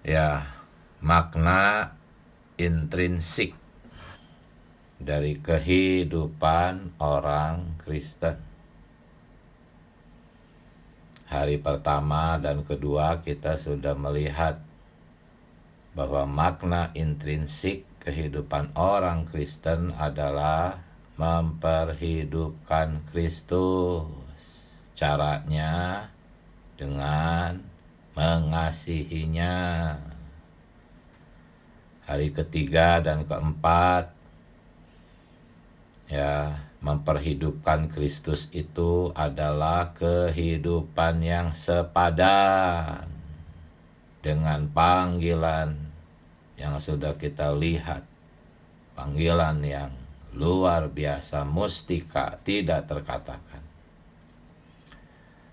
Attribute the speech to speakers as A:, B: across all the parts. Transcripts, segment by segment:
A: Ya, makna intrinsik dari kehidupan orang Kristen. Hari pertama dan kedua kita sudah melihat bahwa makna intrinsik kehidupan orang Kristen adalah memperhidupkan Kristus. Caranya dengan mengasihinya. Hari ketiga dan keempat, memperhidupkan Kristus itu adalah kehidupan yang sepadan dengan panggilan yang sudah kita lihat. Panggilan yang luar biasa, mustika, tidak terkatakan.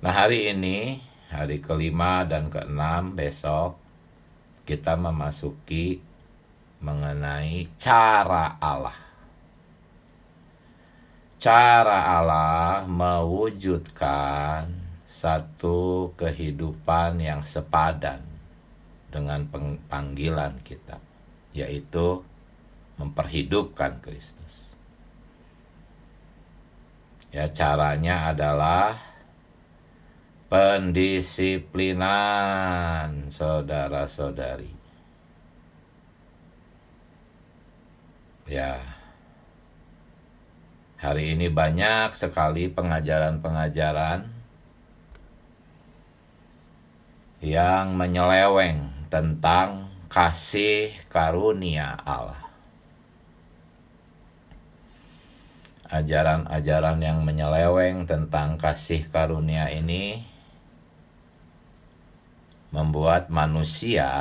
A: Nah, hari ini, hari kelima dan keenam besok, kita memasuki mengenai cara Allah. Cara Allah mewujudkan satu kehidupan yang sepadan dengan panggilan kita, yaitu memperhidupkan Kristus. Ya, caranya adalah pendisiplinan, saudara-saudari. Ya, hari ini banyak sekali pengajaran-pengajaran yang menyeleweng tentang kasih karunia Allah. Ajaran-ajaran yang menyeleweng tentang kasih karunia ini membuat manusia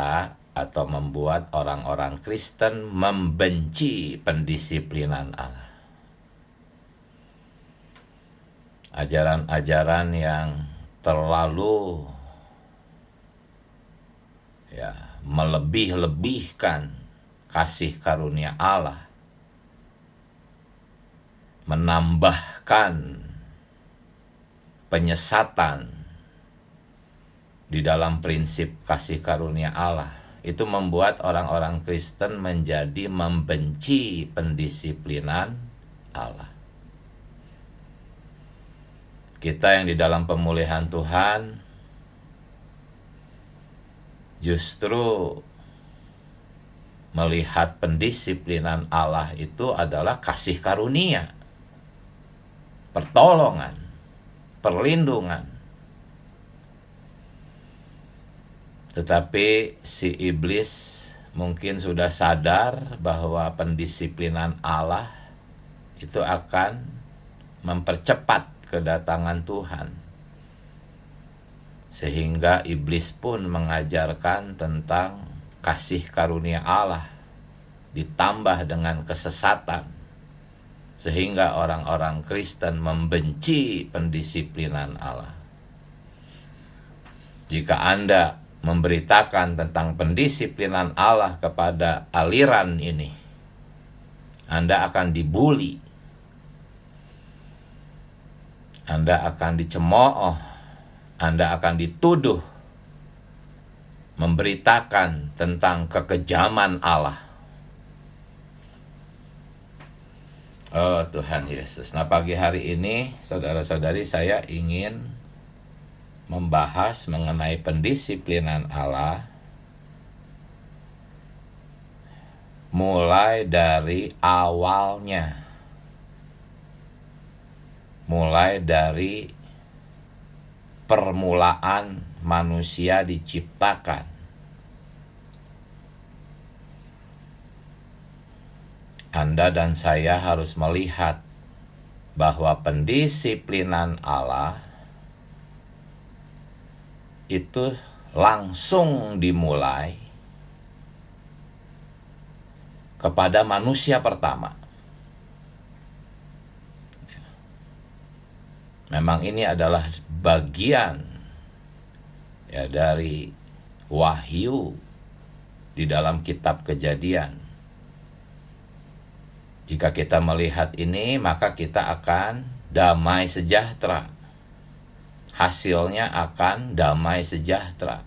A: atau membuat orang-orang Kristen membenci pendisiplinan Allah. Ajaran-ajaran yang terlalu melebih-lebihkan kasih karunia Allah, menambahkan penyesatan di dalam prinsip kasih karunia Allah, itu membuat orang-orang Kristen menjadi membenci pendisiplinan Allah. Kita yang di dalam pemulihan Tuhan justru melihat pendisiplinan Allah itu adalah kasih karunia, pertolongan, perlindungan. Tetapi si iblis mungkin sudah sadar bahwa pendisiplinan Allah itu akan mempercepat kedatangan Tuhan. Sehingga iblis pun mengajarkan tentang kasih karunia Allah ditambah dengan kesesatan. Sehingga orang-orang Kristen membenci pendisiplinan Allah. Jika Anda memberitakan tentang pendisiplinan Allah kepada aliran ini, Anda akan dibuli. Anda akan dicemooh, Anda akan dituduh memberitakan tentang kekejaman Allah. Oh Tuhan Yesus. Nah, pagi hari ini, saudara-saudari, saya ingin membahas mengenai pendisiplinan Allah mulai dari awalnya. Mulai dari permulaan manusia diciptakan. Anda dan saya harus melihat bahwa pendisiplinan Allah itu langsung dimulai kepada manusia pertama. Memang ini adalah bagian dari wahyu di dalam kitab Kejadian. Jika kita melihat ini, maka kita akan damai sejahtera. Hasilnya akan damai sejahtera.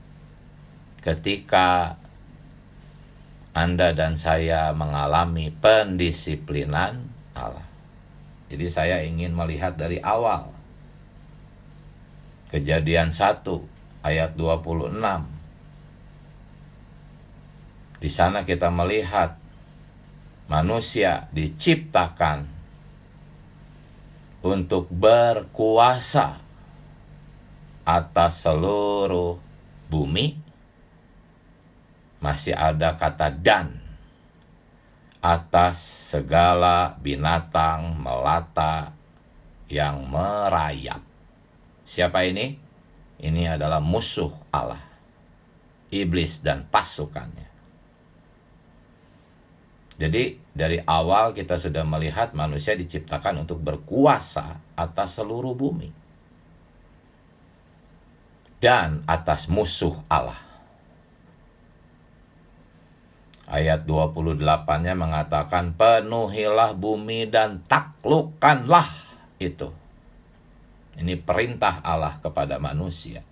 A: Ketika Anda dan saya mengalami pendisiplinan Allah. Jadi saya ingin melihat dari awal. Kejadian 1 ayat 26. Di sana kita melihat manusia diciptakan untuk berkuasa atas seluruh bumi. Masih ada kata dan, atas segala binatang melata yang merayap. Siapa ini? Ini adalah musuh Allah, iblis dan pasukannya. Jadi dari awal kita sudah melihat manusia diciptakan untuk berkuasa atas seluruh bumi dan atas musuh Allah. Ayat 28-nya mengatakan, penuhilah bumi dan taklukkanlah itu. Ini perintah Allah kepada manusia.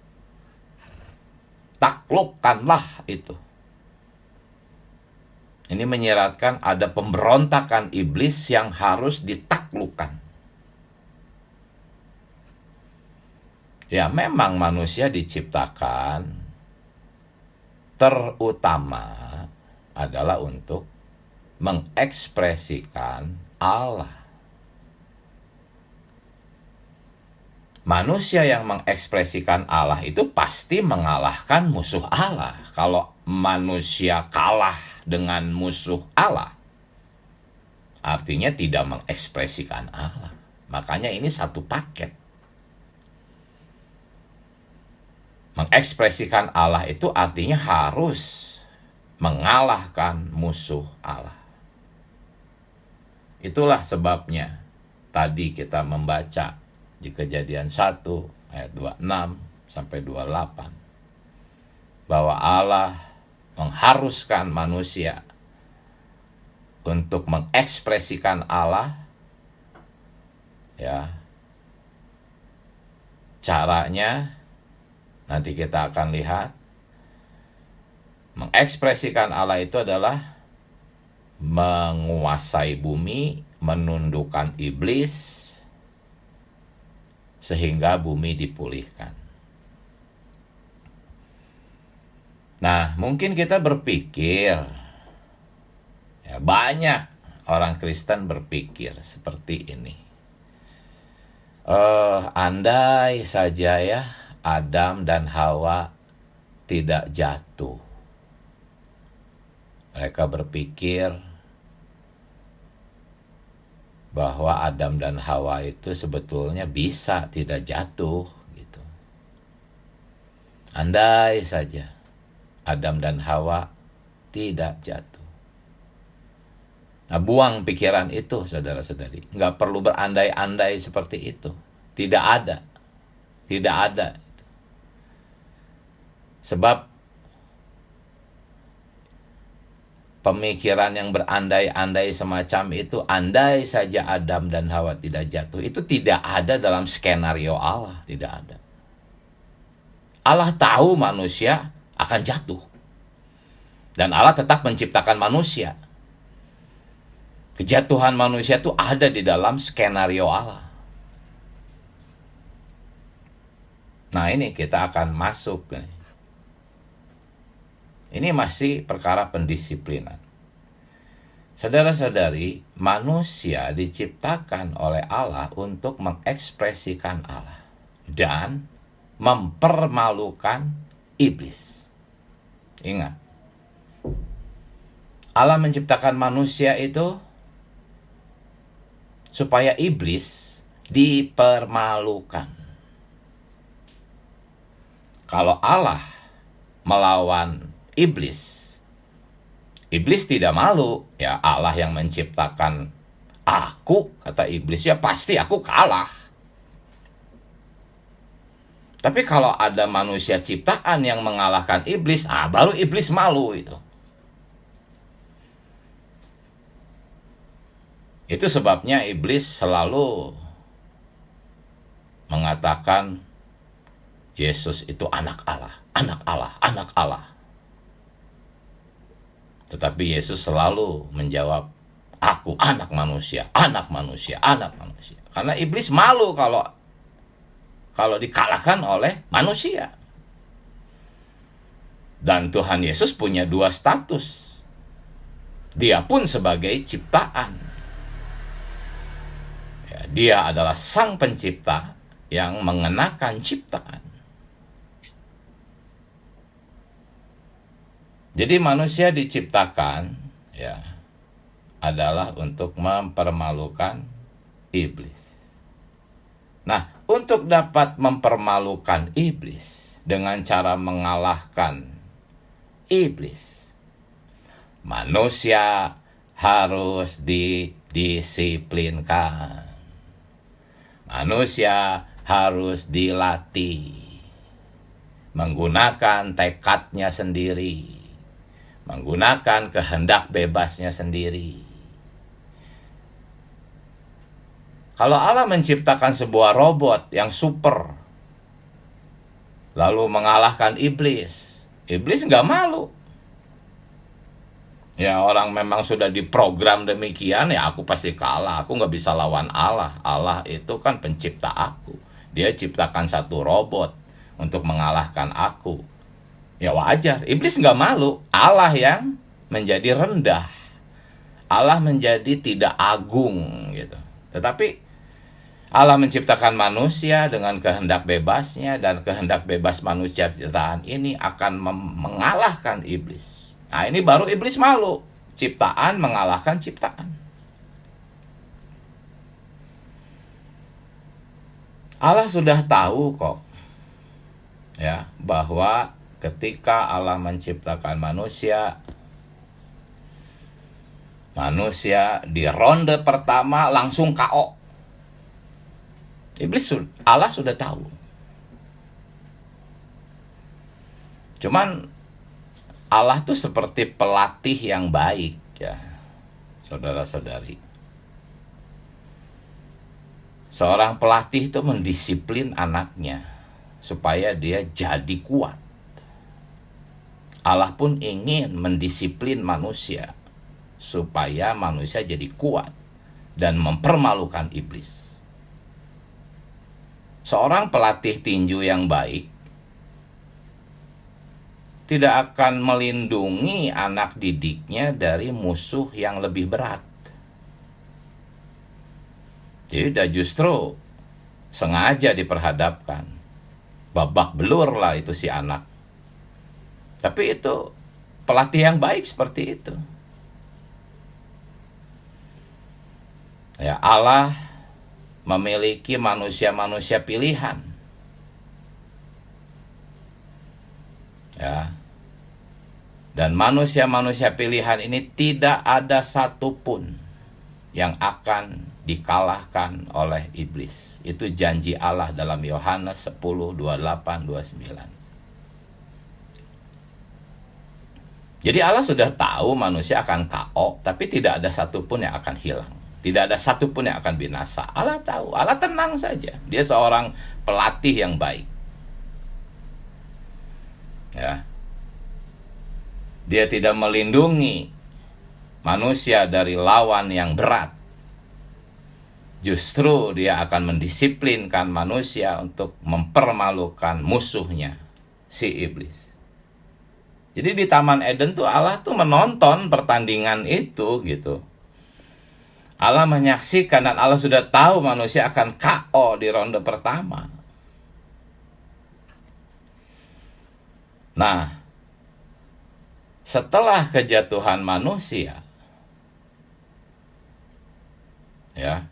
A: Taklukkanlah itu. Ini menyiratkan ada pemberontakan iblis yang harus ditaklukkan. Ya, memang manusia diciptakan terutama adalah untuk mengekspresikan Allah. Manusia yang mengekspresikan Allah itu pasti mengalahkan musuh Allah. Kalau manusia kalah dengan musuh Allah, artinya tidak mengekspresikan Allah. Makanya ini satu paket. Mengekspresikan Allah itu artinya harus mengalahkan musuh Allah. Itulah sebabnya tadi kita membaca di Kejadian 1 ayat 26 sampai 28 bahwa Allah mengharuskan manusia untuk mengekspresikan Allah. Ya. Caranya nanti kita akan lihat. Mengekspresikan Allah itu adalah menguasai bumi, menundukkan iblis, sehingga bumi dipulihkan. Nah, mungkin kita berpikir, ya, banyak orang Kristen berpikir seperti ini. Andai saja ya Adam dan Hawa tidak jatuh. Mereka berpikir bahwa Adam dan Hawa itu sebetulnya bisa tidak jatuh gitu. Andai saja Adam dan Hawa tidak jatuh. Nah, buang pikiran itu, saudara-saudari. Nggak perlu berandai-andai seperti itu. Tidak ada. Tidak ada. Sebab pemikiran yang berandai-andai semacam itu, andai saja Adam dan Hawa tidak jatuh, itu tidak ada dalam skenario Allah, tidak ada. Allah tahu manusia akan jatuh. Dan Allah tetap menciptakan manusia. Kejatuhan manusia itu ada di dalam skenario Allah. Nah, ini kita akan masuk. Ini masih perkara pendisiplinan. Saudara-saudari, manusia diciptakan oleh Allah untuk mengekspresikan Allah dan mempermalukan iblis. Ingat, Allah menciptakan manusia itu supaya iblis dipermalukan. Kalau Allah melawan iblis, iblis tidak malu. Ya, Allah yang menciptakan aku, kata iblis, ya pasti aku kalah. Tapi kalau ada manusia ciptaan yang mengalahkan iblis, baru iblis malu itu. Itu sebabnya iblis selalu mengatakan Yesus itu anak Allah, anak Allah, anak Allah. Tetapi Yesus selalu menjawab, aku anak manusia, anak manusia, anak manusia. Karena iblis malu kalau dikalahkan oleh manusia. Dan Tuhan Yesus punya dua status. Dia pun sebagai ciptaan. Ya, dia adalah sang pencipta yang mengenakan ciptaan. Jadi manusia diciptakan ya adalah untuk mempermalukan iblis. Nah, untuk dapat mempermalukan iblis dengan cara mengalahkan iblis, manusia harus didisiplinkan. Manusia harus dilatih menggunakan tekadnya sendiri, menggunakan kehendak bebasnya sendiri. Kalau Allah menciptakan sebuah robot yang super, lalu mengalahkan iblis, iblis nggak malu. Ya, orang memang sudah diprogram demikian, ya aku pasti kalah, aku nggak bisa lawan Allah. Allah itu kan pencipta aku. Dia ciptakan satu robot untuk mengalahkan aku. Ya wajar, iblis nggak malu. Allah yang menjadi rendah, Allah menjadi tidak agung gitu. Tetapi Allah menciptakan manusia dengan kehendak bebasnya, dan kehendak bebas manusia ciptaan ini akan mengalahkan iblis. Nah, ini baru iblis malu. Ciptaan mengalahkan ciptaan. Allah sudah tahu kok ya bahwa ketika Allah menciptakan manusia di ronde pertama langsung KO. Allah sudah tahu. Cuman Allah tuh seperti pelatih yang baik ya, saudara-saudari. Seorang pelatih itu mendisiplin anaknya supaya dia jadi kuat. Allah pun ingin mendisiplin manusia supaya manusia jadi kuat dan mempermalukan iblis. Seorang pelatih tinju yang baik tidak akan melindungi anak didiknya dari musuh yang lebih berat. Jadi justru sengaja diperhadapkan. Babak belur lah itu si anak. Tapi itu pelatih yang baik seperti itu. Ya, Allah memiliki manusia-manusia pilihan. Ya. Dan manusia-manusia pilihan ini tidak ada satupun yang akan dikalahkan oleh iblis. Itu janji Allah dalam Yohanes 10:28-29. Jadi Allah sudah tahu manusia akan KO, tapi tidak ada satupun yang akan hilang. Tidak ada satupun yang akan binasa. Allah tahu, Allah tenang saja. Dia seorang pelatih yang baik. Ya. Dia tidak melindungi manusia dari lawan yang berat. Justru dia akan mendisiplinkan manusia untuk mempermalukan musuhnya, si iblis. Jadi di Taman Eden tuh Allah tuh menonton pertandingan itu gitu. Allah menyaksikan dan Allah sudah tahu manusia akan KO di ronde pertama. Nah, setelah kejatuhan manusia, ya,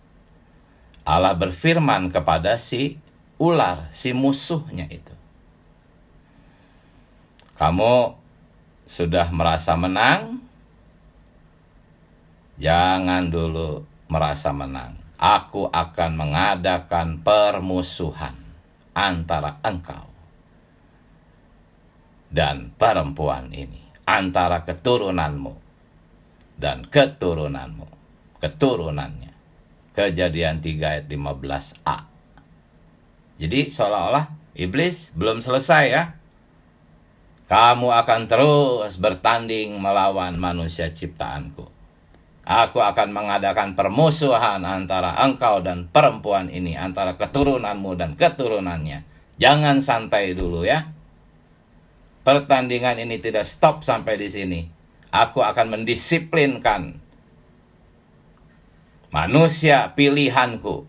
A: Allah berfirman kepada si ular, si musuhnya itu. Kamu sudah merasa menang? Jangan dulu merasa menang. Aku akan mengadakan permusuhan antara engkau dan perempuan ini, antara keturunanmu dan keturunannya. Kejadian 3 ayat 15a. Jadi seolah-olah iblis belum selesai ya. Kamu akan terus bertanding melawan manusia ciptaanku. Aku akan mengadakan permusuhan antara engkau dan perempuan ini, antara keturunanmu dan keturunannya. Jangan santai dulu ya. Pertandingan ini tidak stop sampai di sini. Aku akan mendisiplinkan manusia pilihanku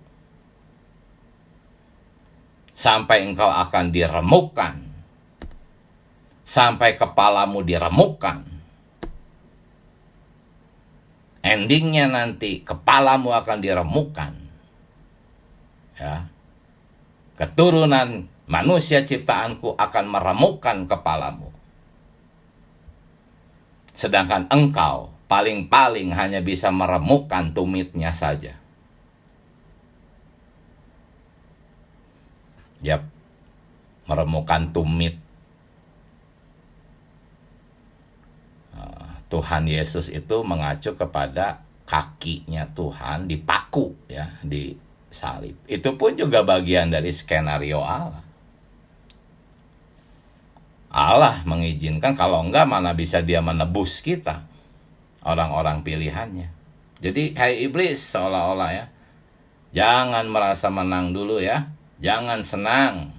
A: sampai engkau akan diremukkan, sampai kepalamu diremukkan. Endingnya nanti kepalamu akan diremukkan. Ya. Keturunan manusia ciptaanku akan meremukkan kepalamu. Sedangkan engkau paling-paling hanya bisa meremukkan tumitnya saja. Yap, meremukkan tumit. Tuhan Yesus itu mengacu kepada kakinya Tuhan dipaku ya, di salib. Itu pun juga bagian dari skenario Allah. Allah mengizinkan, kalau enggak mana bisa dia menebus kita, orang-orang pilihannya. Jadi hai iblis, seolah-olah ya, jangan merasa menang dulu ya, jangan senang.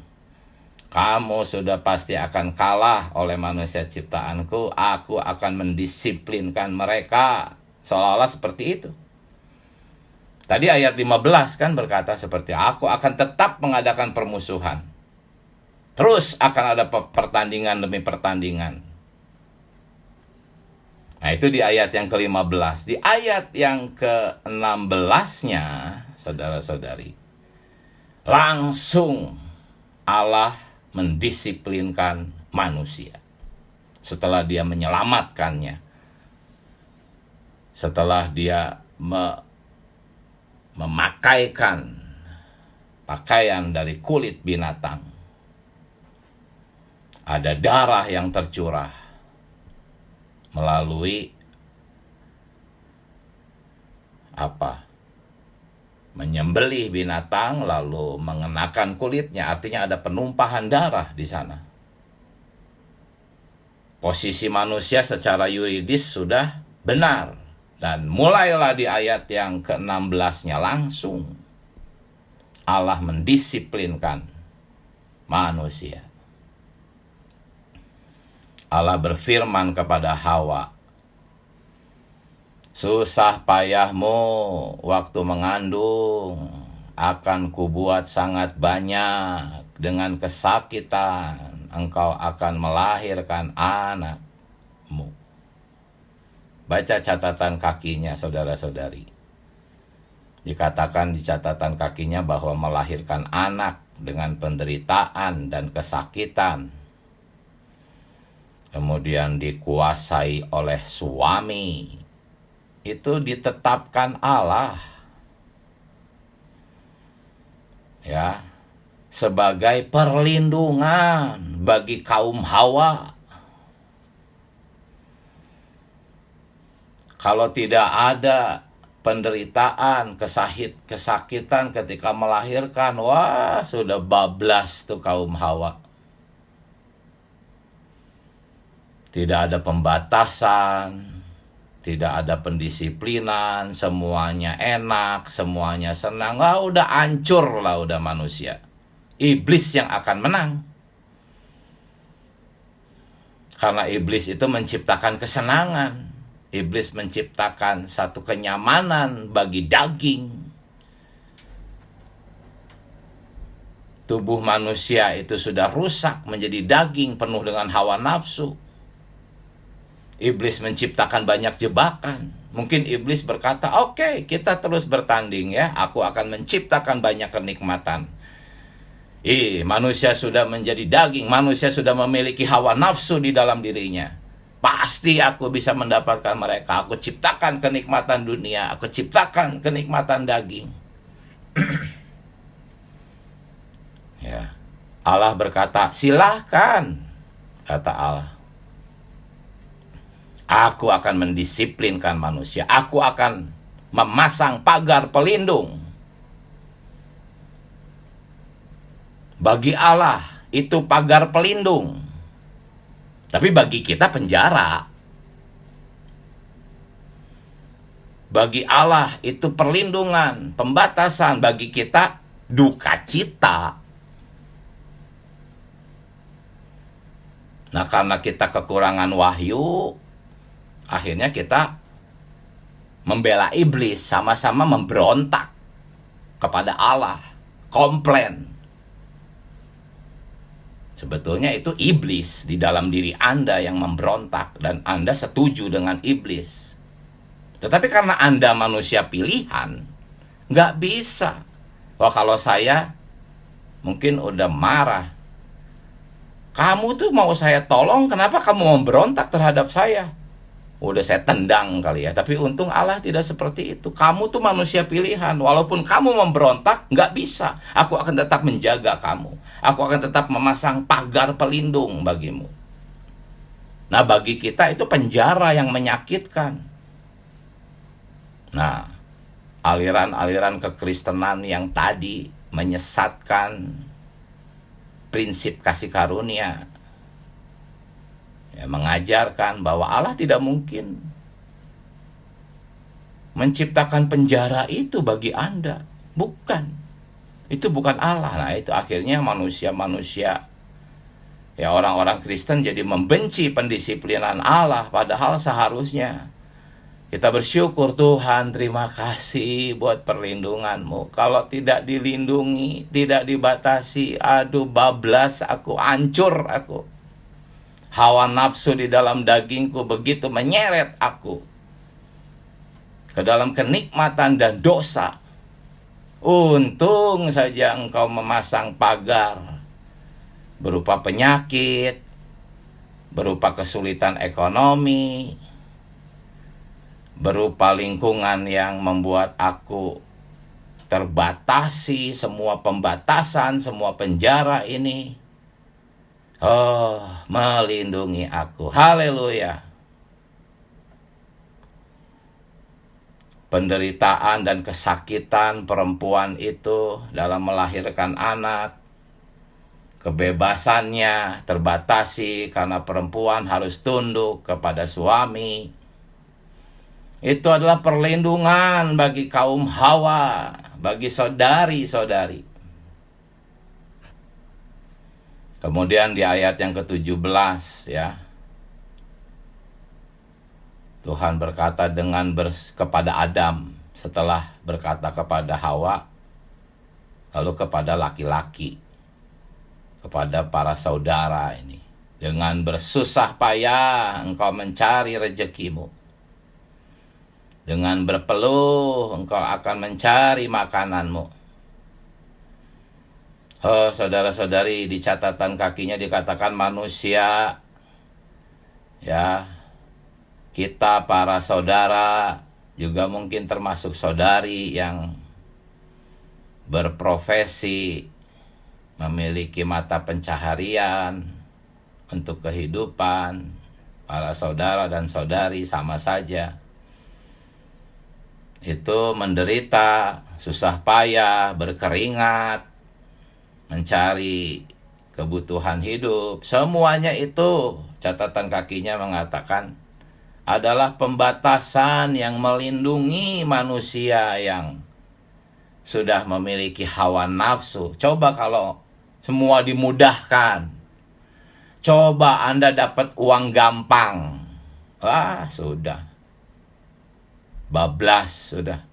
A: Kamu sudah pasti akan kalah oleh manusia ciptaanku. Aku akan mendisiplinkan mereka. Seolah-olah seperti itu. Tadi ayat 15 kan berkata seperti, aku akan tetap mengadakan permusuhan. Terus akan ada pertandingan demi pertandingan. Nah itu di ayat yang ke-15. Di ayat yang ke-16-nya, saudara-saudari, langsung Allah mendisiplinkan manusia. Setelah dia menyelamatkannya. Setelah dia memakaikan pakaian dari kulit binatang. Ada darah yang tercurah melalui menyembelih binatang lalu mengenakan kulitnya, artinya ada penumpahan darah di sana. Posisi manusia secara yuridis sudah benar, dan mulailah di ayat yang ke-16-nya langsung Allah mendisiplinkan manusia. Allah berfirman kepada Hawa, susah payahmu waktu mengandung akan kubuat sangat banyak. Dengan kesakitan engkau akan melahirkan anakmu. Baca catatan kakinya, saudara-saudari. Dikatakan di catatan kakinya bahwa melahirkan anak dengan penderitaan dan kesakitan. Kemudian dikuasai oleh suami. Itu ditetapkan Allah ya, sebagai perlindungan bagi kaum Hawa. Kalau tidak ada penderitaan, kesakitan ketika melahirkan, wah sudah bablas tuh kaum Hawa. Tidak ada pembatasan, tidak ada pendisiplinan, semuanya enak, semuanya senang. Udah hancur lah udah manusia. Iblis yang akan menang. Karena iblis itu menciptakan kesenangan. Iblis menciptakan satu kenyamanan bagi daging. Tubuh manusia itu sudah rusak menjadi daging penuh dengan hawa nafsu. Iblis menciptakan banyak jebakan. Mungkin iblis berkata, oke, kita terus bertanding ya. Aku akan menciptakan banyak kenikmatan. Manusia sudah menjadi daging. Manusia sudah memiliki hawa nafsu di dalam dirinya. Pasti aku bisa mendapatkan mereka. Aku ciptakan kenikmatan dunia. Aku ciptakan kenikmatan daging. Ya. Allah berkata, silahkan. Kata Allah. Aku akan mendisiplinkan manusia. Aku akan memasang pagar pelindung. Bagi Allah itu pagar pelindung. Tapi bagi kita penjara. Bagi Allah itu perlindungan, pembatasan. Bagi kita duka cita. Nah, karena kita kekurangan wahyu, akhirnya kita membela iblis, sama-sama memberontak kepada Allah, komplain. Sebetulnya itu iblis di dalam diri Anda yang memberontak, dan Anda setuju dengan iblis. Tetapi karena Anda manusia pilihan, nggak bisa. Wah, kalau saya mungkin udah marah. Kamu tuh mau saya tolong, kenapa kamu memberontak terhadap saya? Udah saya tendang kali ya. Tapi untung Allah tidak seperti itu. Kamu tuh manusia pilihan. Walaupun kamu memberontak, nggak bisa. Aku akan tetap menjaga kamu. Aku akan tetap memasang pagar pelindung bagimu. Nah, bagi kita itu penjara yang menyakitkan. Nah, aliran-aliran kekristenan yang tadi menyesatkan prinsip kasih karunia, ya, mengajarkan bahwa Allah tidak mungkin menciptakan penjara itu bagi Anda. Bukan. Itu bukan Allah. Nah, itu akhirnya manusia-manusia, ya, orang-orang Kristen jadi membenci pendisiplinan Allah. Padahal seharusnya kita bersyukur, Tuhan, terima kasih buat perlindungan-Mu. Kalau tidak dilindungi, tidak dibatasi, aduh, bablas aku, hancur aku. Hawa nafsu di dalam dagingku begitu menyeret aku ke dalam kenikmatan dan dosa. Untung saja Engkau memasang pagar berupa penyakit, berupa kesulitan ekonomi, berupa lingkungan yang membuat aku terbatasi, semua pembatasan, semua penjara ini. Oh, melindungi aku. Haleluya. Penderitaan dan kesakitan perempuan itu dalam melahirkan anak, kebebasannya terbatasi karena perempuan harus tunduk kepada suami. Itu adalah perlindungan bagi kaum Hawa, bagi saudari-saudari. Kemudian di ayat yang ke-17, ya, Tuhan berkata kepada Adam setelah berkata kepada Hawa, lalu kepada laki-laki, kepada para saudara ini. Dengan bersusah payah engkau mencari rezekimu. Dengan berpeluh engkau akan mencari makananmu. Oh, saudara-saudari, di catatan kakinya dikatakan manusia, ya, kita para saudara, juga mungkin termasuk saudari yang berprofesi, memiliki mata pencaharian untuk kehidupan. Para saudara dan saudari sama saja. Itu menderita, susah payah, berkeringat, mencari kebutuhan hidup. Semuanya itu, catatan kakinya mengatakan, adalah pembatasan yang melindungi manusia yang sudah memiliki hawa nafsu. Coba kalau semua dimudahkan. Coba Anda dapat uang gampang. Wah, sudah. Bablas, sudah.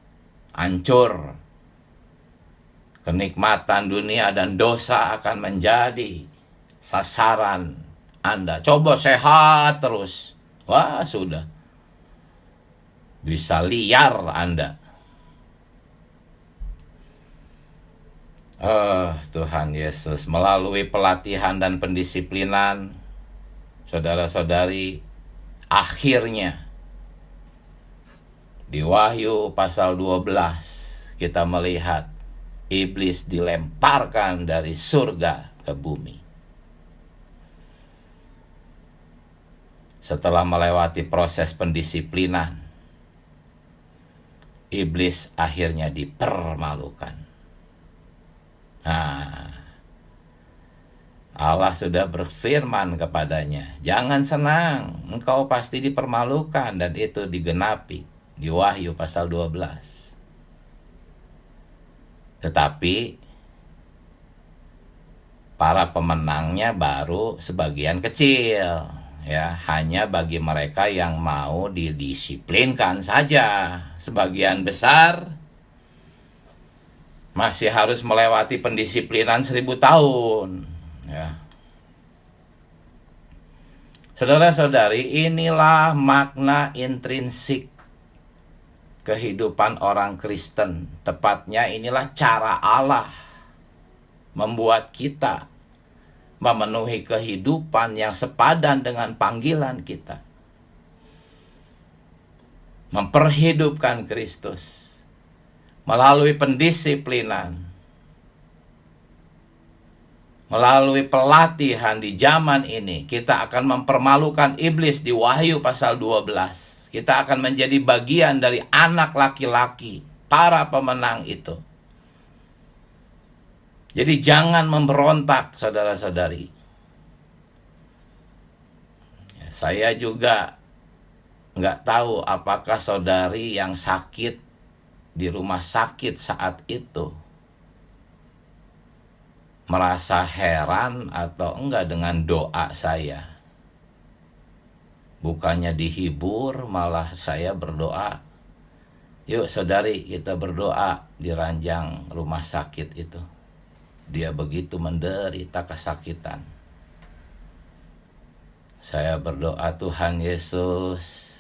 A: Hancur. Kenikmatan dunia dan dosa akan menjadi sasaran Anda. Coba sehat terus. Wah, sudah. Bisa liar Anda. Tuhan Yesus, melalui pelatihan dan pendisiplinan, saudara-saudari, akhirnya di Wahyu pasal 12 kita melihat iblis dilemparkan dari surga ke bumi. Setelah melewati proses pendisiplinan, iblis akhirnya dipermalukan. Nah, Allah sudah berfirman kepadanya, "Jangan senang, engkau pasti dipermalukan," dan itu digenapi di Wahyu pasal 12. Tetapi para pemenangnya baru sebagian kecil, ya, hanya bagi mereka yang mau didisiplinkan saja. Sebagian besar masih harus melewati pendisiplinan 1000 tahun, ya. Saudara-saudari, inilah makna intrinsik kehidupan orang Kristen. Tepatnya inilah cara Allah membuat kita memenuhi kehidupan yang sepadan dengan panggilan kita. Memperhidupkan Kristus melalui pendisiplinan, melalui pelatihan di zaman ini. Kita akan mempermalukan iblis di Wahyu pasal 12. Kita akan menjadi bagian dari anak laki-laki, para pemenang itu. Jadi jangan memberontak, saudara-saudari. Saya juga nggak tahu apakah saudari yang sakit di rumah sakit saat itu merasa heran atau enggak dengan doa saya. Bukannya dihibur, malah saya berdoa. Yuk saudari, kita berdoa di ranjang rumah sakit itu. Dia begitu menderita kesakitan. Saya berdoa, Tuhan Yesus,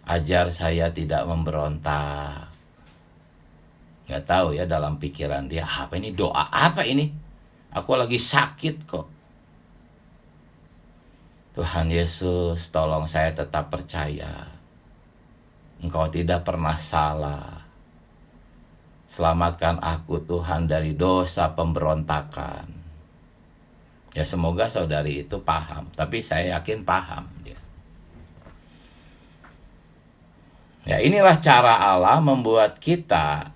A: ajar saya tidak memberontak. Gak tahu ya dalam pikiran dia, apa ini, doa apa ini? Aku lagi sakit kok. Tuhan Yesus, tolong saya tetap percaya. Engkau tidak pernah salah. Selamatkan aku Tuhan dari dosa pemberontakan. Ya semoga saudari itu paham. Tapi saya yakin paham dia. Ya inilah cara Allah membuat kita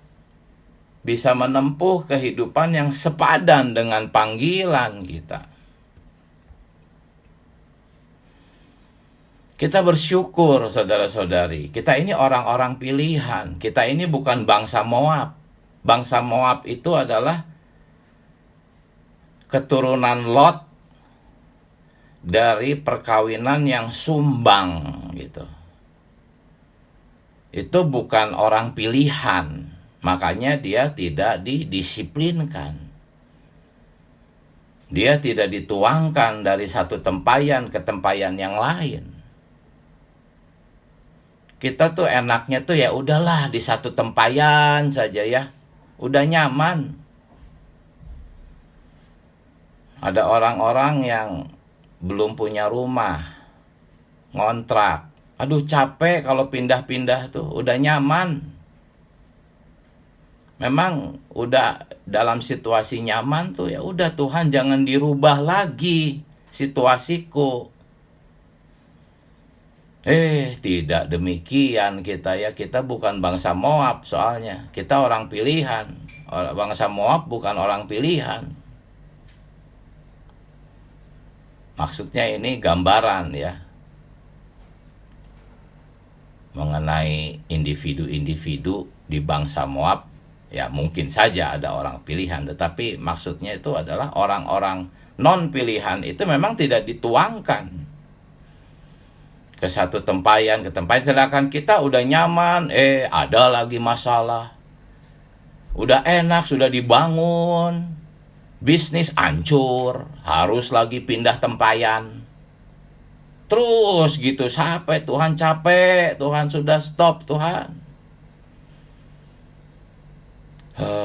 A: bisa menempuh kehidupan yang sepadan dengan panggilan kita. Kita bersyukur saudara-saudari. Kita ini orang-orang pilihan. Kita ini bukan bangsa Moab. Bangsa Moab itu adalah keturunan Lot dari perkawinan yang sumbang gitu. Itu bukan orang pilihan. Makanya dia tidak didisiplinkan. Dia tidak dituangkan dari satu tempayan ke tempayan yang lain. Kita tuh enaknya tuh ya udahlah di satu tempayan saja ya. Udah nyaman. Ada orang-orang yang belum punya rumah, ngontrak. Aduh capek kalau pindah-pindah tuh, udah nyaman. Memang udah dalam situasi nyaman tuh ya udah, Tuhan jangan dirubah lagi situasiku. Tidak demikian kita ya. Kita bukan bangsa Moab soalnya. Kita orang pilihan. Bangsa Moab bukan orang pilihan. Maksudnya ini gambaran ya. Mengenai individu-individu di bangsa Moab. Ya mungkin saja ada orang pilihan. Tetapi maksudnya itu adalah orang-orang non pilihan itu memang tidak dituangkan ke satu tempayan, ke tempayan. Sedangkan kita udah nyaman, ada lagi masalah. Udah enak, sudah dibangun, bisnis hancur, harus lagi pindah tempayan. Terus gitu, sampai Tuhan capek, Tuhan sudah stop, Tuhan.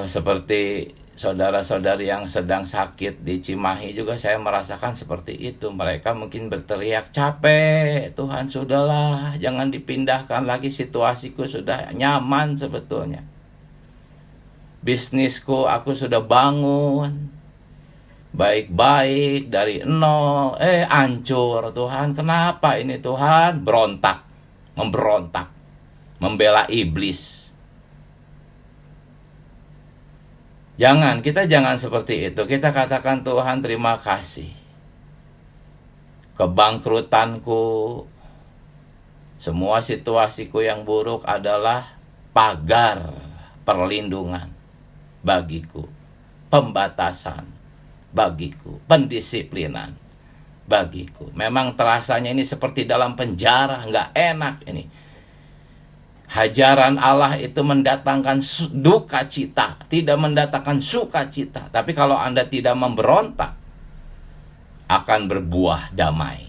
A: Seperti saudara-saudari yang sedang sakit di Cimahi juga saya merasakan seperti itu. Mereka mungkin berteriak, capek Tuhan, sudahlah, jangan dipindahkan lagi, situasiku sudah nyaman sebetulnya. Bisnisku aku sudah bangun baik-baik dari nol, hancur Tuhan. Kenapa ini Tuhan? Berontak, memberontak, membela iblis. Kita jangan seperti itu. Kita katakan, Tuhan terima kasih. Kebangkrutanku, semua situasiku yang buruk adalah pagar perlindungan bagiku, pembatasan bagiku, pendisiplinan bagiku. Memang terasanya ini seperti dalam penjara, nggak enak ini. Hajaran Allah itu mendatangkan duka cita, tidak mendatangkan sukacita. Tapi kalau Anda tidak memberontak, akan berbuah damai.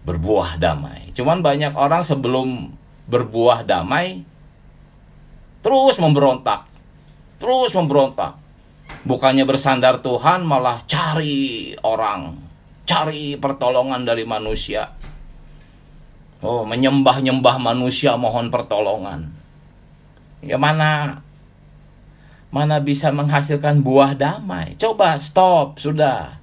A: Berbuah damai. Cuman banyak orang sebelum berbuah damai, terus memberontak. Terus memberontak. Bukannya bersandar Tuhan, malah cari orang, cari pertolongan dari manusia. Oh, menyembah-nyembah manusia, mohon pertolongan. Ya mana bisa menghasilkan buah damai. Coba stop, sudah.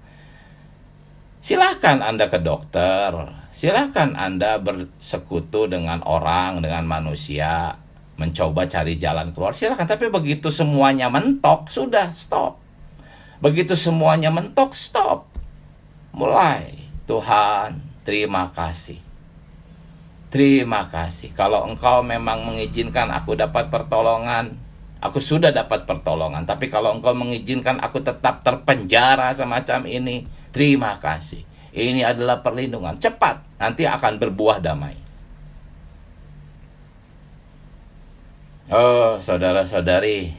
A: Silahkan Anda ke dokter, silahkan Anda bersekutu dengan orang, dengan manusia, mencoba cari jalan keluar, silakan. Tapi begitu semuanya mentok, sudah stop. Begitu semuanya mentok, stop. Mulai. Tuhan, terima kasih. Terima kasih. Kalau Engkau memang mengizinkan aku dapat pertolongan, aku sudah dapat pertolongan. Tapi kalau Engkau mengizinkan aku tetap terpenjara semacam ini, terima kasih. Ini adalah perlindungan. Cepat, nanti akan berbuah damai. Oh, saudara-saudari,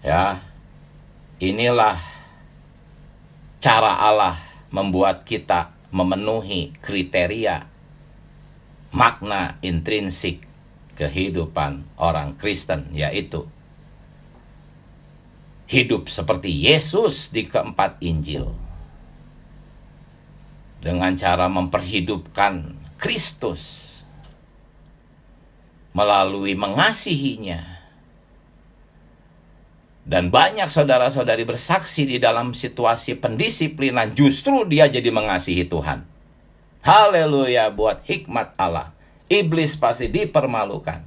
A: ya, inilah cara Allah membuat kita memenuhi kriteria makna intrinsik kehidupan orang Kristen, yaitu hidup seperti Yesus di keempat Injil, dengan cara memperhidupkan Kristus melalui mengasihinya. Dan banyak saudara-saudari bersaksi di dalam situasi pendisiplinan, justru dia jadi mengasihi Tuhan. Haleluya, buat hikmat Allah. Iblis pasti dipermalukan.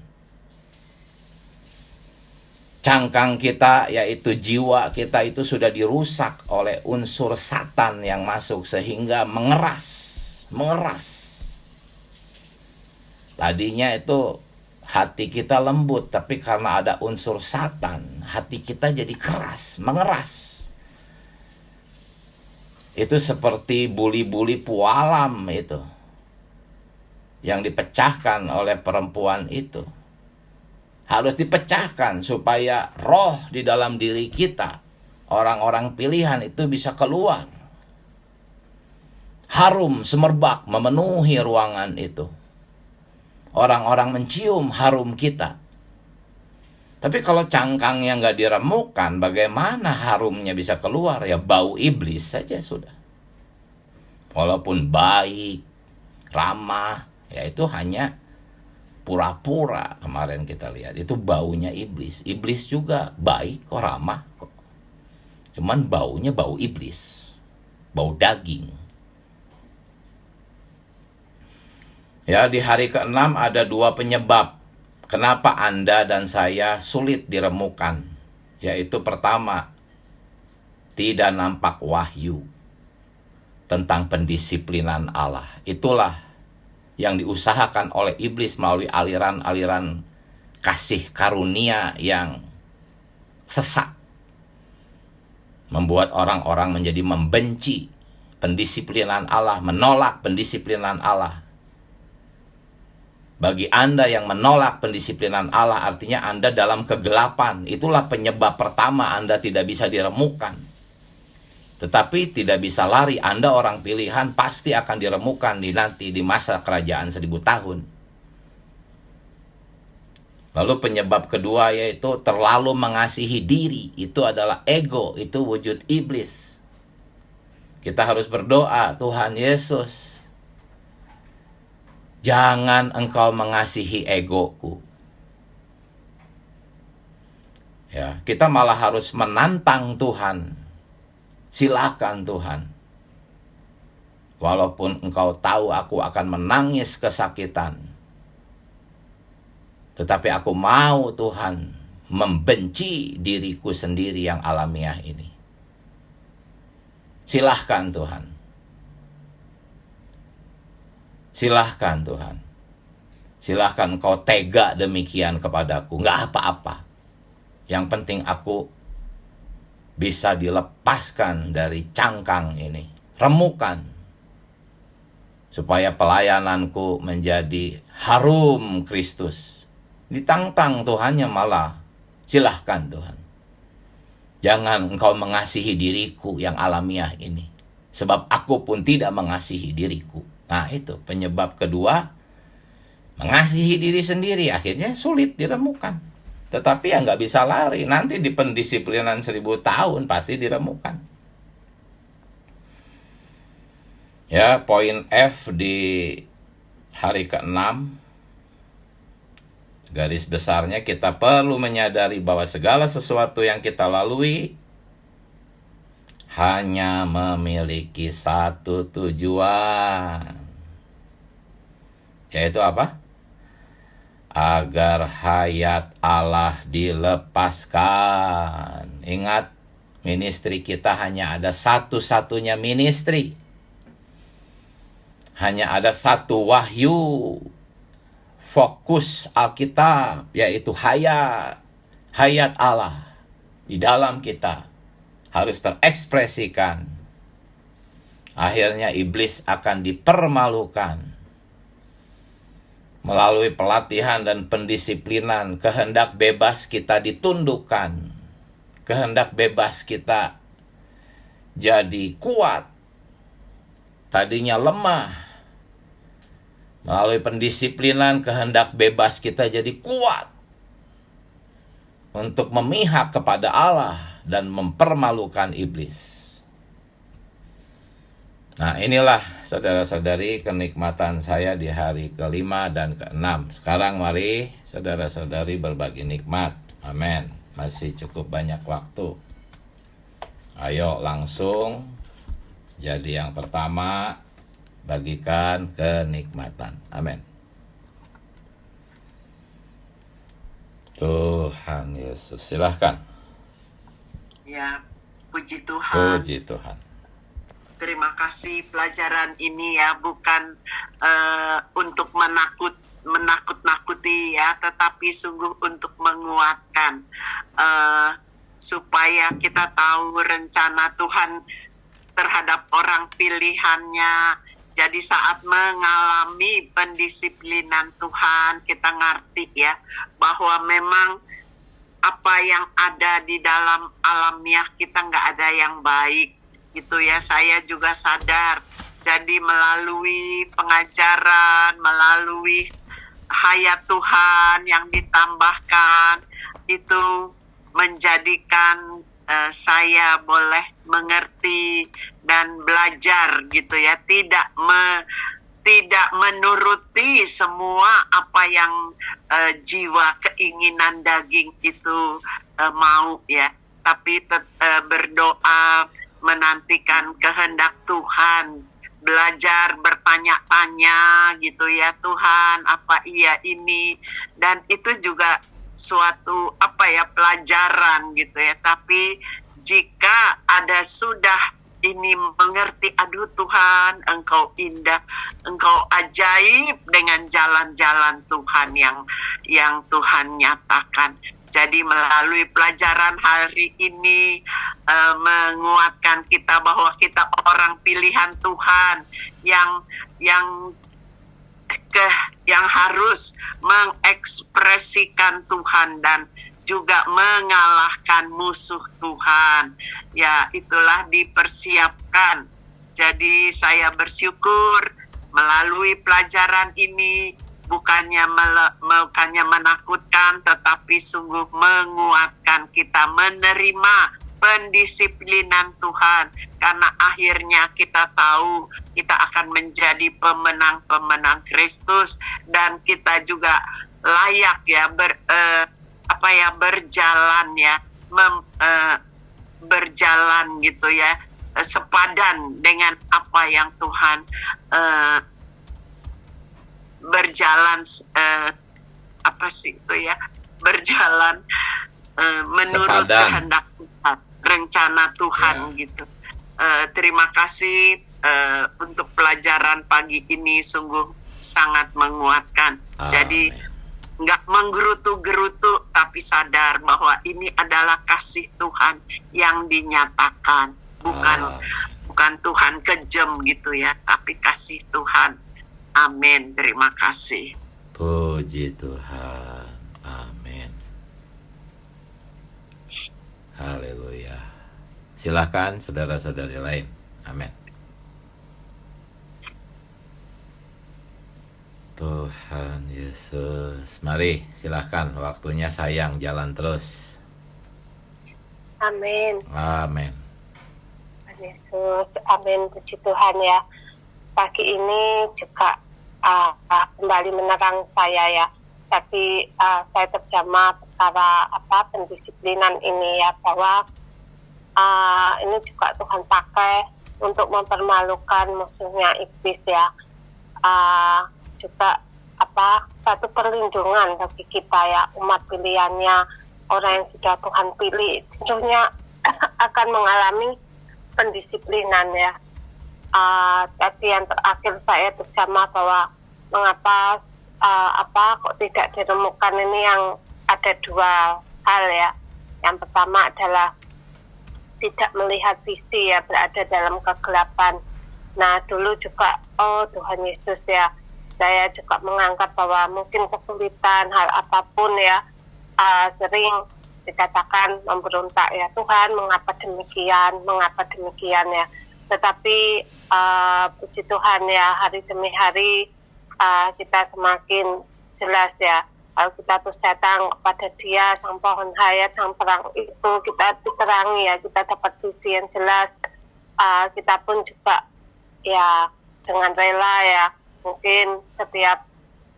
A: Cangkang kita, yaitu jiwa kita, itu sudah dirusak oleh unsur Satan yang masuk sehingga mengeras. Tadinya itu hati kita lembut, tapi karena ada unsur Satan, hati kita jadi keras, mengeras. Itu seperti buli-buli pualam itu, yang dipecahkan oleh perempuan itu. Harus dipecahkan supaya roh di dalam diri kita, orang-orang pilihan itu bisa keluar. Harum semerbak memenuhi ruangan itu. Orang-orang mencium harum kita. Tapi kalau cangkangnya nggak diremukkan, bagaimana harumnya bisa keluar? Ya bau iblis saja sudah. Walaupun baik, ramah, ya itu hanya pura-pura. Kemarin kita lihat, itu baunya iblis. Iblis juga baik kok, ramah kok. Cuman baunya bau iblis. Bau daging. Ya, di hari ke-6 ada 2 penyebab kenapa Anda dan saya sulit diremukkan. Yaitu pertama, tidak nampak wahyu tentang pendisiplinan Allah. Itulah yang diusahakan oleh iblis melalui aliran-aliran kasih karunia yang sesak. Membuat orang-orang menjadi membenci pendisiplinan Allah, menolak pendisiplinan Allah. Bagi Anda yang menolak pendisiplinan Allah, artinya Anda dalam kegelapan. Itulah penyebab pertama Anda tidak bisa diremukkan. Tetapi tidak bisa lari. Anda orang pilihan, pasti akan diremukkan nanti di masa kerajaan 1000 tahun. Lalu penyebab kedua yaitu terlalu mengasihi diri. Itu adalah ego, itu wujud iblis. Kita harus berdoa, Tuhan Yesus, jangan Engkau mengasihi egoku. Ya, kita malah harus menantang Tuhan. Silakan Tuhan. Walaupun Engkau tahu aku akan menangis kesakitan, tetapi aku mau Tuhan membenci diriku sendiri yang alamiah ini. Silahkan Tuhan. Silahkan Tuhan. Silahkan Engkau tega demikian kepadaku. Nggak apa-apa. Yang penting aku bisa dilepaskan dari cangkang ini. Remukan. Supaya pelayananku menjadi harum Kristus. Ditantang Tuhannya malah. Silahkan Tuhan. Jangan Engkau mengasihi diriku yang alamiah ini. Sebab aku pun tidak mengasihi diriku. Nah itu penyebab kedua. Mengasihi diri sendiri akhirnya sulit diremukan. Tetapi ya nggak bisa lari. Nanti di pendisiplinan 1000 tahun pasti diremukan. Ya, poin F di hari ke-6. Garis besarnya kita perlu menyadari bahwa segala sesuatu yang kita lalui hanya memiliki satu tujuan. Yaitu apa? Agar hayat Allah dilepaskan. Ingat, ministry kita hanya ada satu-satunya ministry. Hanya ada satu wahyu. Fokus Alkitab, yaitu hayat Allah di dalam kita harus terekspresikan. Akhirnya iblis akan dipermalukan. Melalui pelatihan dan pendisiplinan, kehendak bebas kita ditundukkan. Kehendak bebas kita jadi kuat. Tadinya lemah. Melalui pendisiplinan, kehendak bebas kita jadi kuat. Untuk memihak kepada Allah dan mempermalukan iblis. Nah, inilah saudara-saudari kenikmatan saya di hari ke-5 dan ke-6. Sekarang mari saudara-saudari berbagi nikmat. Amin. Masih cukup banyak waktu. Ayo langsung. Jadi yang pertama, bagikan kenikmatan. Amin. Tuhan Yesus, silahkan.
B: Ya, puji Tuhan.
A: Puji Tuhan.
B: Terima kasih pelajaran ini ya, bukan untuk menakut-nakuti ya, tetapi sungguh untuk menguatkan supaya kita tahu rencana Tuhan terhadap orang pilihannya. Jadi saat mengalami pendisiplinan Tuhan, kita ngerti ya bahwa memang apa yang ada di dalam alamiah kita nggak ada yang baik. Gitu ya, saya juga sadar. Jadi melalui pengajaran, melalui hayat Tuhan yang ditambahkan, itu menjadikan saya boleh mengerti dan belajar gitu ya. Tidak menuruti semua apa yang jiwa keinginan daging itu mau ya. Tapi berdoa, menantikan kehendak Tuhan, belajar bertanya-tanya gitu ya, Tuhan apa iya ini, dan itu juga suatu pelajaran gitu ya. Tapi jika ada sudah ini mengerti, aduh Tuhan, Engkau indah, Engkau ajaib dengan jalan-jalan Tuhan yang Tuhan nyatakan. Jadi melalui pelajaran hari ini menguatkan kita bahwa kita orang pilihan Tuhan yang harus mengekspresikan Tuhan dan juga mengalahkan musuh Tuhan. Ya, itulah dipersiapkan. Jadi saya bersyukur melalui pelajaran ini bukannya menakutkan, tetapi sungguh menguatkan kita menerima pendisiplinan Tuhan. Karena akhirnya kita tahu kita akan menjadi pemenang-pemenang Kristus, dan kita juga layak ya berjalan ya, berjalan gitu ya, sepadan dengan apa yang Tuhan berjalan berjalan menurut
A: Sepadan.
B: kehendak Tuhan, rencana Tuhan
A: Ya.
B: gitu. Terima kasih untuk pelajaran pagi ini, sungguh sangat menguatkan. Jadi
A: Amin.
B: nggak menggerutu-gerutu, tapi sadar bahwa ini adalah kasih Tuhan yang dinyatakan, bukan Tuhan kejam gitu ya, tapi kasih Tuhan. Amin. Terima kasih.
A: Puji Tuhan. Amin. Haleluya. Silakan saudara-saudari lain. Amin. Tuhan Yesus. Mari silakan, waktunya sayang, jalan terus.
C: Amin.
A: Amin.
C: Tuhan Yesus, amin. Puji Tuhan ya. Pagi ini juga kembali menerang saya ya. Tadi saya bersama perkara pendisiplinan ini ya, bahwa ini juga Tuhan pakai untuk mempermalukan musuhnya iblis ya. Juga satu perlindungan bagi kita ya, umat pilihannya, orang yang sudah Tuhan pilih, tentunya akan mengalami pendisiplinan ya. Tadi yang terakhir saya bersama bahwa mengapa kok tidak diremukkan, ini yang ada dua hal ya. Yang pertama adalah tidak melihat visi ya, berada dalam kegelapan. Nah dulu juga Tuhan Yesus ya, saya juga menganggap bahwa mungkin kesulitan hal apapun ya, sering dikatakan memberontak ya, Tuhan mengapa demikian ya. Tetapi puji Tuhan ya, hari demi hari kita semakin jelas ya, kalau kita terus datang kepada Dia, sang pohon hayat, sang perang itu, kita diterangi ya, kita dapat visi yang jelas. Kita pun juga ya dengan rela ya, mungkin setiap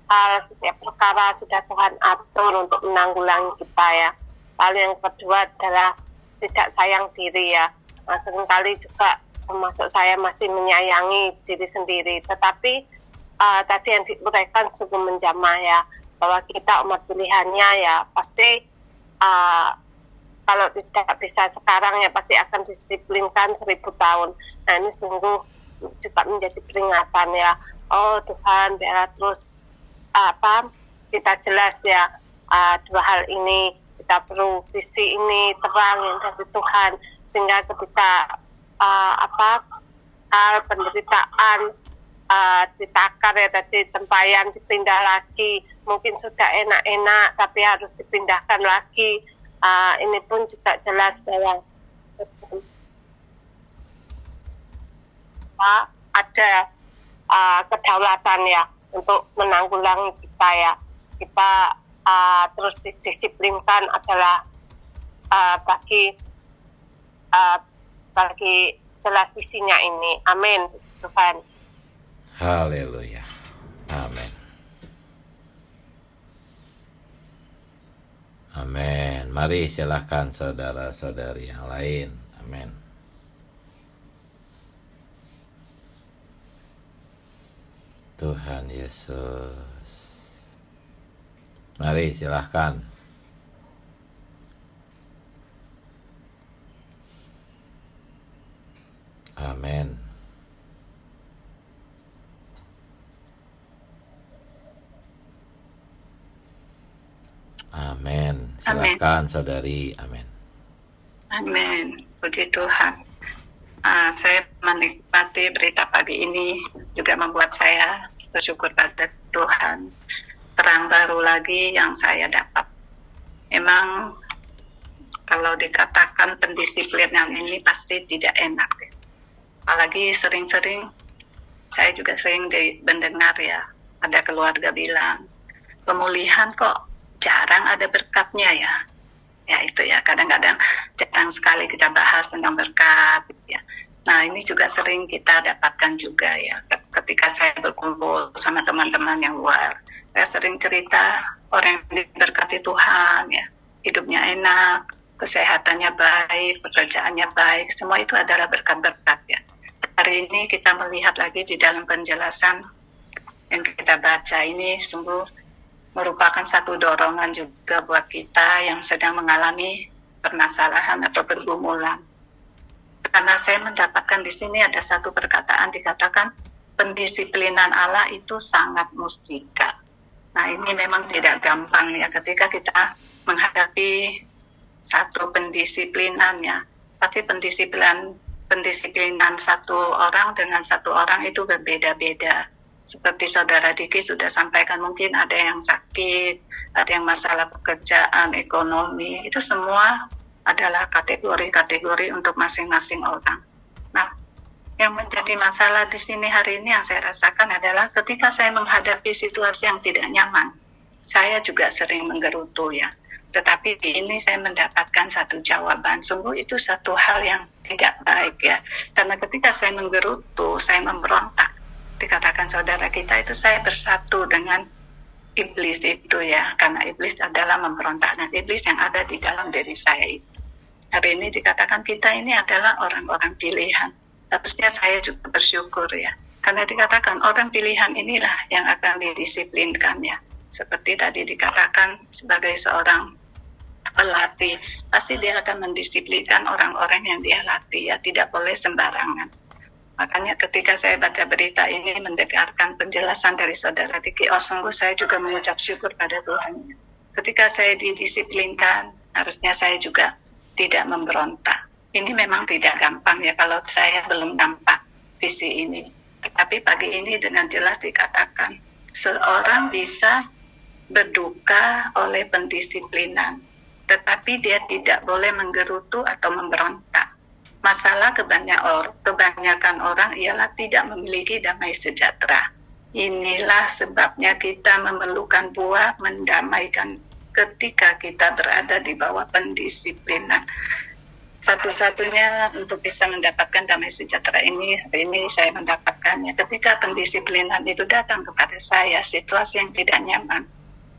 C: hal, setiap perkara sudah Tuhan atur untuk menanggulangi kita ya. Lalu yang kedua adalah tidak sayang diri ya. Nah, seringkali juga termasuk saya masih menyayangi diri sendiri. Tetapi tadi yang diuraikan sungguh menjamah ya, bahwa kita umat pilihannya ya, pasti kalau tidak bisa sekarang ya pasti akan disiplinkan 1000 tahun. Nah ini sungguh juga menjadi peringatan ya. Tuhan, biar terus kita jelas ya, dua hal ini, kita perlu visi ini terang yang dari Tuhan, sehingga ketika hal penderitaan ditakar ya tadi, tempayan dipindah lagi, mungkin sudah enak-enak tapi harus dipindahkan lagi. Ini pun juga jelas bahwa ada kedaulatan ya untuk menanggulangi kita ya. Kita terus didisiplinkan adalah bagi jelas visinya ini. Amin. Tuhan.
A: Haleluya. Amin. Amin. Mari silahkan saudara-saudari yang lain. Amin. Tuhan Yesus. Mari silahkan. Amin. Amin. Silakan saudari. Amin.
D: Amin. Puji Tuhan. Saya menikmati berita pagi ini, juga membuat saya bersyukur pada Tuhan. Terang baru lagi yang saya dapat. Memang kalau dikatakan pendisiplinan ini pasti tidak enak. Apalagi sering-sering, saya juga sering mendengar ya, ada keluarga bilang, pemulihan kok jarang ada berkatnya ya. Ya itu ya, kadang-kadang jarang sekali kita bahas tentang berkat ya. Nah ini juga sering kita dapatkan juga ya, ketika saya berkumpul sama teman-teman yang luar. Saya sering cerita orang yang diberkati Tuhan ya, hidupnya enak, kesehatannya baik, pekerjaannya baik, semua itu adalah berkat-berkat ya. Hari ini kita melihat lagi di dalam penjelasan yang kita baca ini, sungguh merupakan satu dorongan juga buat kita yang sedang mengalami permasalahan atau pergumulan. Karena saya mendapatkan di sini ada satu perkataan dikatakan pendisiplinan Allah itu sangat mustika. Nah, ini memang tidak gampang ya ketika kita menghadapi satu pendisiplinan ya. Pasti pendisiplinan satu orang dengan satu orang itu berbeda-beda. Seperti Saudara Diki sudah sampaikan, mungkin ada yang sakit, ada yang masalah pekerjaan, ekonomi, itu semua adalah kategori-kategori untuk masing-masing orang. Nah, yang menjadi masalah di sini hari ini yang saya rasakan adalah ketika saya menghadapi situasi yang tidak nyaman, saya juga sering menggerutu ya. Tetapi ini saya mendapatkan satu jawaban, sungguh itu satu hal yang tidak baik ya. Karena ketika saya menggerutu, saya memberontak, dikatakan saudara kita itu saya bersatu dengan iblis itu ya, karena iblis adalah memberontak dan iblis yang ada di dalam diri saya itu. Hari ini dikatakan kita ini adalah orang-orang pilihan. Harusnya saya juga bersyukur ya, karena dikatakan orang pilihan inilah yang akan didisiplinkan ya. Seperti tadi dikatakan sebagai seorang pelatih, pasti dia akan mendisiplinkan orang-orang yang dia latih ya, tidak boleh sembarangan. Makanya ketika saya baca berita ini mendengarkan penjelasan dari Saudara Diki, sungguh saya juga mengucap syukur pada Tuhan. Ketika saya didisiplinkan, harusnya saya juga tidak memberontak. Ini memang tidak gampang ya kalau saya belum nampak visi ini. Tetapi pagi ini dengan jelas dikatakan, seorang bisa berduka oleh pendisiplinan, tetapi dia tidak boleh menggerutu atau memberontak. Masalah kebanyakan orang ialah tidak memiliki damai sejahtera. Inilah sebabnya kita memerlukan buah mendamaikan ketika kita berada di bawah pendisiplinan. Satu-satunya untuk bisa mendapatkan damai sejahtera ini, hari ini saya mendapatkannya. Ketika pendisiplinan itu datang kepada saya, situasi yang tidak nyaman,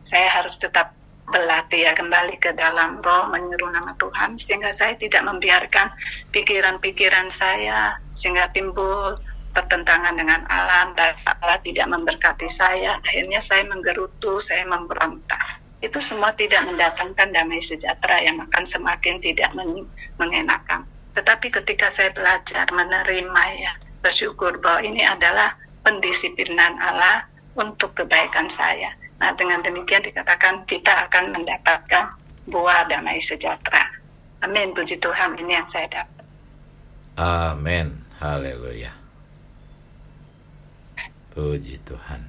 D: saya harus tetap berlatih ya, kembali ke dalam roh, menyeru nama Tuhan, sehingga saya tidak membiarkan pikiran-pikiran saya, sehingga timbul pertentangan dengan Allah, dan Allah tidak memberkati saya, akhirnya saya menggerutu, saya memberontak. Itu semua tidak mendatangkan damai sejahtera yang akan semakin tidak mengenakan. Tetapi ketika saya belajar menerima ya, bersyukur bahwa ini adalah pendisiplinan Allah untuk kebaikan saya. Nah, dengan demikian dikatakan kita akan mendapatkan buah damai sejahtera. Amin, puji Tuhan, ini yang saya dapat.
A: Amin, haleluya. Puji Tuhan.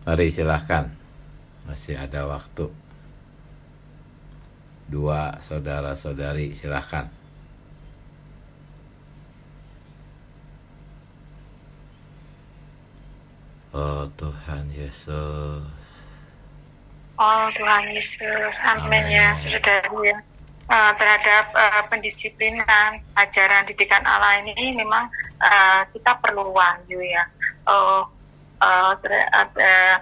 A: Mari silahkan, masih ada waktu. Dua saudara-saudari silahkan. Oh Tuhan Yesus.
E: Oh Tuhan Yesus, amin ya saudari ya. Terhadap pendisiplinan ajaran didikan Allah ini memang kita perlu wahyu ya.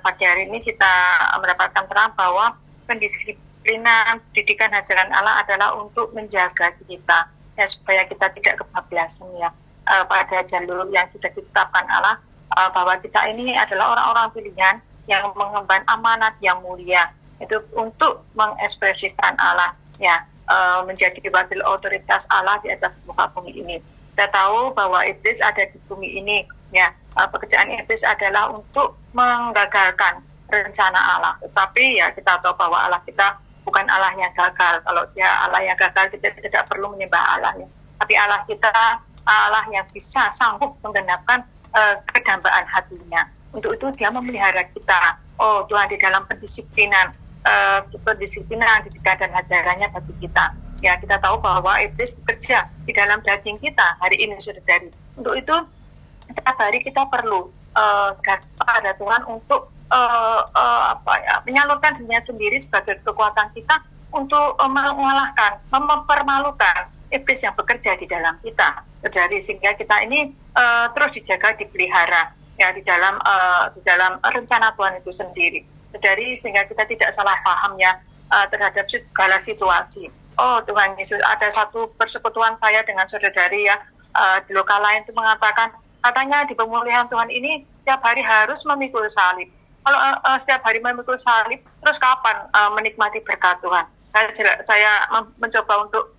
E: Pagi hari ini kita mendapatkan terang bahwa pendisiplinan didikan ajaran Allah adalah untuk menjaga kita ya, supaya kita tidak kebablasan ya pada jalur yang sudah ditetapkan Allah, bahwa kita ini adalah orang-orang pilihan yang mengemban amanat yang mulia itu untuk mengekspresikan Allah ya, menjadi wakil otoritas Allah di atas muka bumi ini. Kita tahu bahwa iblis ada di bumi ini ya. Pekerjaan iblis adalah untuk menggagalkan rencana Allah. Tetapi ya kita tahu bahwa Allah kita bukan Allah yang gagal. Kalau dia Allah yang gagal, kita tidak perlu menyembah Allah ya. Tapi Allah kita Allah yang bisa sanggup menggenapkan kedambaan hatinya. Untuk itu dia memelihara kita. Oh Tuhan, di dalam pendisiplinan didikan dan ajarannya bagi kita. Ya kita tahu bahwa iblis bekerja di dalam daging kita hari ini saudari. Untuk itu setiap hari kita perlu kepada Tuhan untuk menyalurkan dirinya sendiri sebagai kekuatan kita untuk mengalahkan, mempermalukan iblis yang bekerja di dalam kita. Jadi sehingga kita ini terus dijaga, dipelihara ya di dalam rencana Tuhan itu sendiri. Jadi sehingga kita tidak salah paham ya terhadap segala situasi. Oh Tuhan Yesus, ada satu persekutuan saya dengan saudari ya di lokal lain itu mengatakan, katanya di pemulihan Tuhan ini tiap hari harus memikul salib. Kalau setiap hari memikul salib, terus kapan menikmati berkat Tuhan? Saya mencoba untuk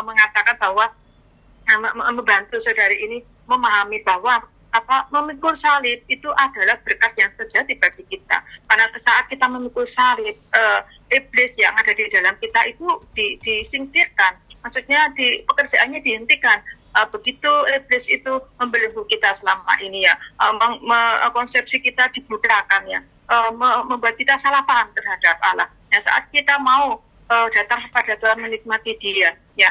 E: mengatakan bahwa membantu saudari ini memahami bahwa memikul salib itu adalah berkat yang sejati bagi kita. Karena saat kita memikul salib, iblis yang ada di dalam kita itu disingkirkan. Maksudnya pekerjaannya dihentikan. Begitu iblis itu membelenggu kita selama ini ya, konsepsi kita dibudakkan ya, membuat kita salah paham terhadap Allah. Nah, saat kita mau datang kepada Tuhan, menikmati Dia, ya,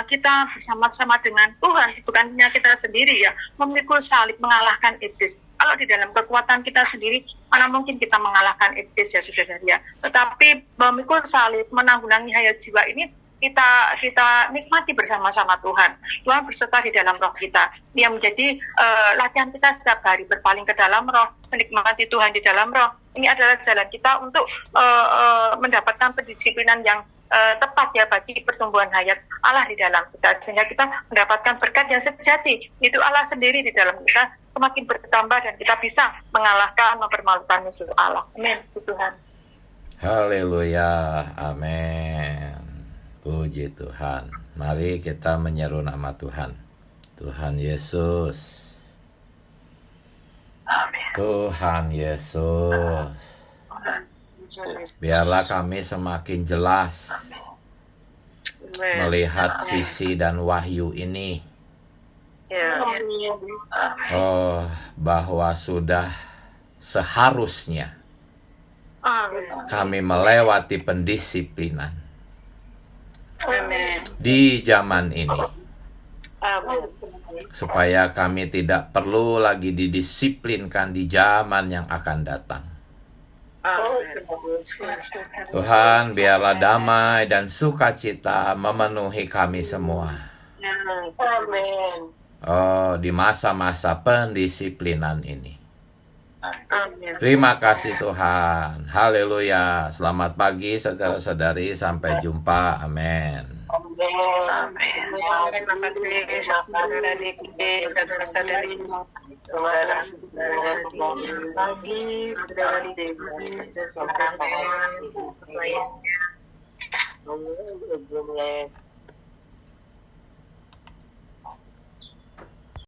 E: kita bersama-sama dengan Tuhan, bukan hanya kita sendiri ya, memikul salib mengalahkan iblis. Kalau di dalam kekuatan kita sendiri, mana mungkin kita mengalahkan iblis ya, saudara ya. Tetapi memikul salib, menanggulangi hayat jiwa ini, kita nikmati bersama-sama Tuhan. Tuhan berserta di dalam roh kita. Dia menjadi latihan kita setiap hari, berpaling ke dalam roh, menikmati Tuhan di dalam roh. Ini adalah jalan kita untuk mendapatkan pendisiplinan yang tepat ya bagi pertumbuhan hayat Allah di dalam kita, sehingga kita mendapatkan berkat yang sejati. Itu Allah sendiri di dalam kita semakin bertambah dan kita bisa mengalahkan, mempermalukan musuh Allah. Amin. Tuhan.
A: Haleluya. Amin. Puji Tuhan. Mari kita menyeru nama Tuhan. Tuhan Yesus.
E: Amin.
A: Tuhan Yesus. Biarlah kami semakin jelas melihat visi dan wahyu ini. Oh, bahwa sudah seharusnya kami melewati pendisiplinan di zaman ini, supaya kami tidak perlu lagi didisiplinkan di zaman yang akan datang. Tuhan, biarlah damai dan sukacita memenuhi kami semua. Oh, di masa-masa pendisiplinan ini. Terima kasih Tuhan. Haleluya. Selamat pagi saudara-saudari. Sampai jumpa. Amin.
C: Amin.